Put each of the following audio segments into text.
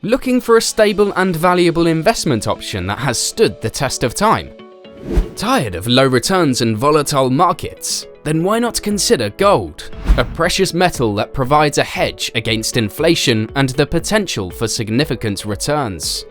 Looking for a stable and valuable investment option that has stood the test of time? Tired of low returns and volatile markets? Then why not consider gold, a precious metal that provides a hedge against inflation and the potential for significant returns.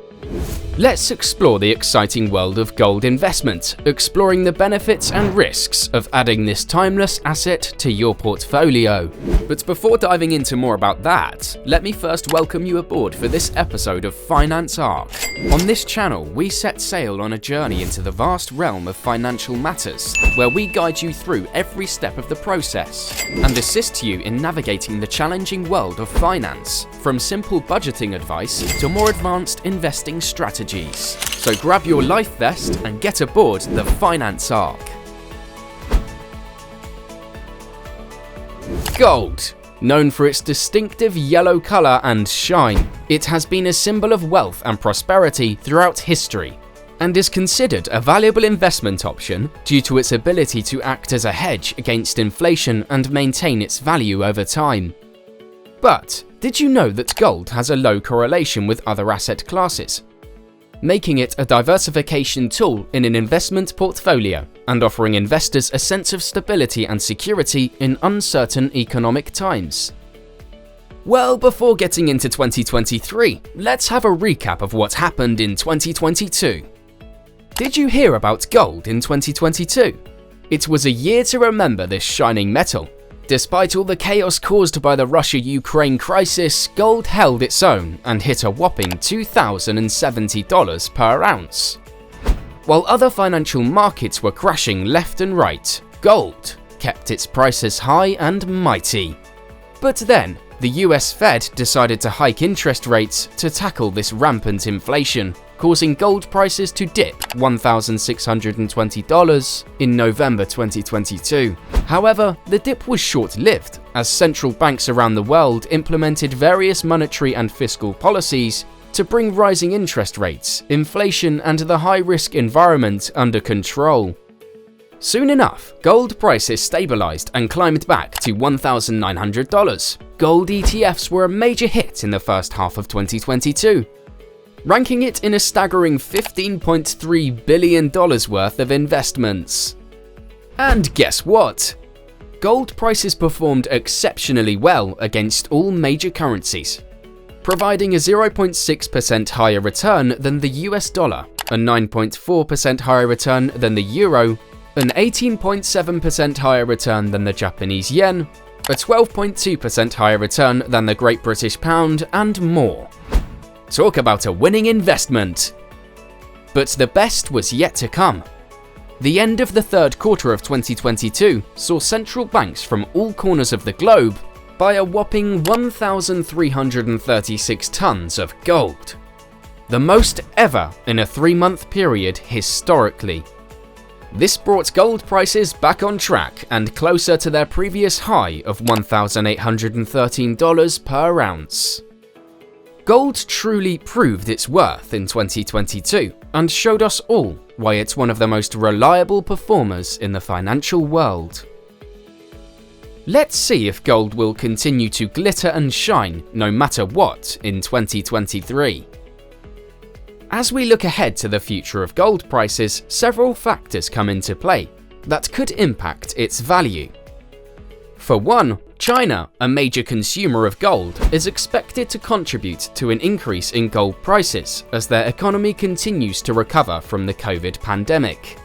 Let's explore the exciting world of gold investment, exploring the benefits and risks of adding this timeless asset to your portfolio. But before diving into more about that, let me first welcome you aboard for this episode of Finance Arc. On this channel, we set sail on a journey into the vast realm of financial matters, where we guide you through every step of the process and assist you in navigating the challenging world of finance, from simple budgeting advice to more advanced investing strategies. So grab your life vest and get aboard the Finance Arc. Gold. Known for its distinctive yellow color and shine, it has been a symbol of wealth and prosperity throughout history, and is considered a valuable investment option due to its ability to act as a hedge against inflation and maintain its value over time. But did you know that gold has a low correlation with other asset classes, making it a diversification tool in an investment portfolio and offering investors a sense of stability and security in uncertain economic times? Well, before getting into 2023, let's have a recap of what happened in 2022. Did you hear about gold in 2022? It was a year to remember this shining metal. Despite all the chaos caused by the Russia-Ukraine crisis, gold held its own and hit a whopping $2,070 per ounce. While other financial markets were crashing left and right, gold kept its prices high and mighty. But then, the US Fed decided to hike interest rates to tackle this rampant inflation, causing gold prices to dip $1,620 in November 2022. However, the dip was short-lived, as central banks around the world implemented various monetary and fiscal policies to bring rising interest rates, inflation, and the high-risk environment under control. Soon enough, gold prices stabilized and climbed back to $1,900. Gold ETFs were a major hit in the first half of 2022. Ranking it in a staggering $15.3 billion worth of investments. And guess what? Gold prices performed exceptionally well against all major currencies, providing a 0.6% higher return than the US dollar, a 9.4% higher return than the euro, an 18.7% higher return than the Japanese yen, a 12.2% higher return than the Great British Pound, and more. Talk about a winning investment! But the best was yet to come. The end of the third quarter of 2022 saw central banks from all corners of the globe buy a whopping 1,336 tons of gold, the most ever in a 3-month period historically. This brought gold prices back on track and closer to their previous high of $1,813 per ounce. Gold truly proved its worth in 2022 and showed us all why it's one of the most reliable performers in the financial world. Let's see if gold will continue to glitter and shine no matter what in 2023. As we look ahead to the future of gold prices, several factors come into play that could impact its value. For one, China, a major consumer of gold, is expected to contribute to an increase in gold prices as their economy continues to recover from the COVID pandemic.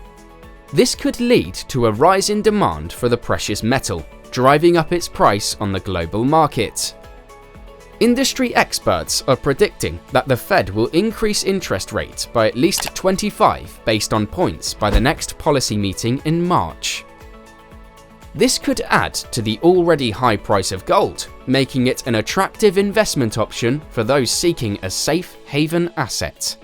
This could lead to a rise in demand for the precious metal, driving up its price on the global market. Industry experts are predicting that the Fed will increase interest rates by at least 25 based on points by the next policy meeting in March. This could add to the already high price of gold, making it an attractive investment option for those seeking a safe haven asset.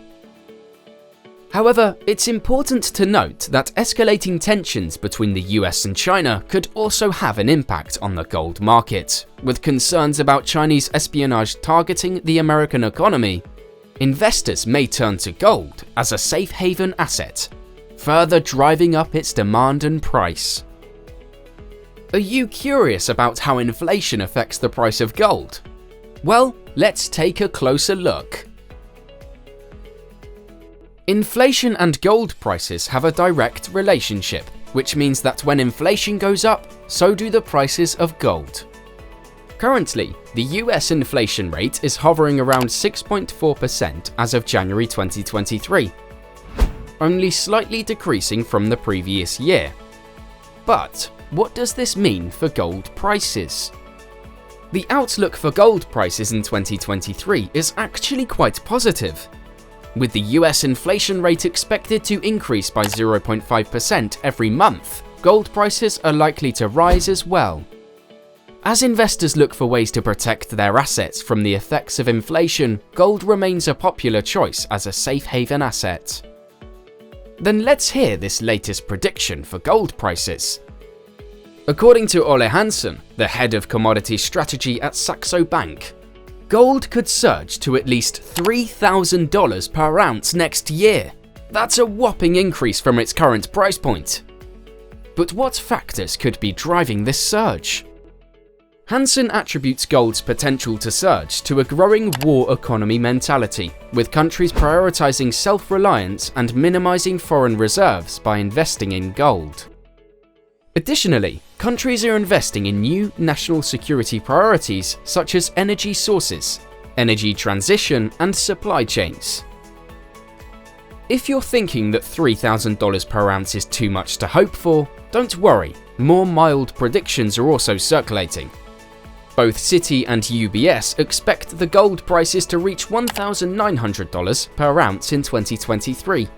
However, it's important to note that escalating tensions between the US and China could also have an impact on the gold market, with concerns about Chinese espionage targeting the American economy. Investors may turn to gold as a safe haven asset, further driving up its demand and price. Are you curious about how inflation affects the price of gold? Well, let's take a closer look. Inflation and gold prices have a direct relationship, which means that when inflation goes up, so do the prices of gold. Currently, the US inflation rate is hovering around 6.4% as of January 2023, only slightly decreasing from the previous year. But what does this mean for gold prices? The outlook for gold prices in 2023 is actually quite positive, with the US inflation rate expected to increase by 0.5% every month. Gold prices are likely to rise as well. As investors look for ways to protect their assets from the effects of inflation, gold remains a popular choice as a safe haven asset. Then let's hear this latest prediction for gold prices. According to Ole Hansen, the head of commodity strategy at Saxo Bank, gold could surge to at least $3,000 per ounce next year. That's a whopping increase from its current price point. But what factors could be driving this surge? Hansen attributes gold's potential to surge to a growing war economy mentality, with countries prioritizing self-reliance and minimizing foreign reserves by investing in gold. Additionally, countries are investing in new national security priorities such as energy sources, energy transition, and supply chains. If you're thinking that $3,000 per ounce is too much to hope for, don't worry, more mild predictions are also circulating. Both Citi and UBS expect the gold prices to reach $1,900 per ounce in 2023.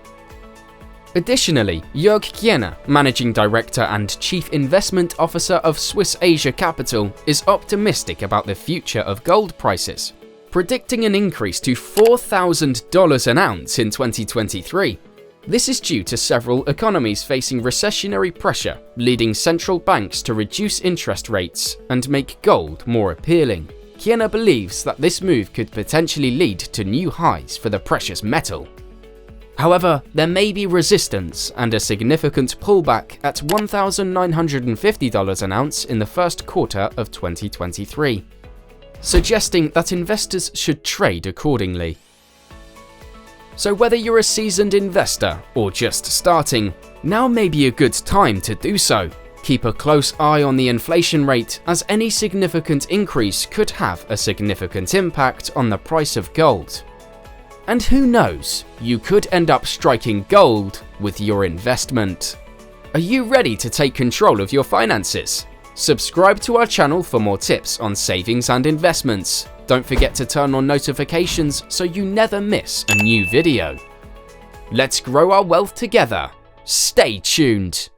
Additionally, Jörg Kiener, Managing Director and Chief Investment Officer of Swiss Asia Capital, is optimistic about the future of gold prices, predicting an increase to $4,000 an ounce in 2023. This is due to several economies facing recessionary pressure, leading central banks to reduce interest rates and make gold more appealing. Kiener believes that this move could potentially lead to new highs for the precious metal. However, there may be resistance and a significant pullback at $1,950 an ounce in the first quarter of 2023, suggesting that investors should trade accordingly. So whether you're a seasoned investor or just starting, now may be a good time to do so. Keep a close eye on the inflation rate, as any significant increase could have a significant impact on the price of gold. And who knows, you could end up striking gold with your investment. Are you ready to take control of your finances? Subscribe to our channel for more tips on savings and investments. Don't forget to turn on notifications so you never miss a new video. Let's grow our wealth together. Stay tuned.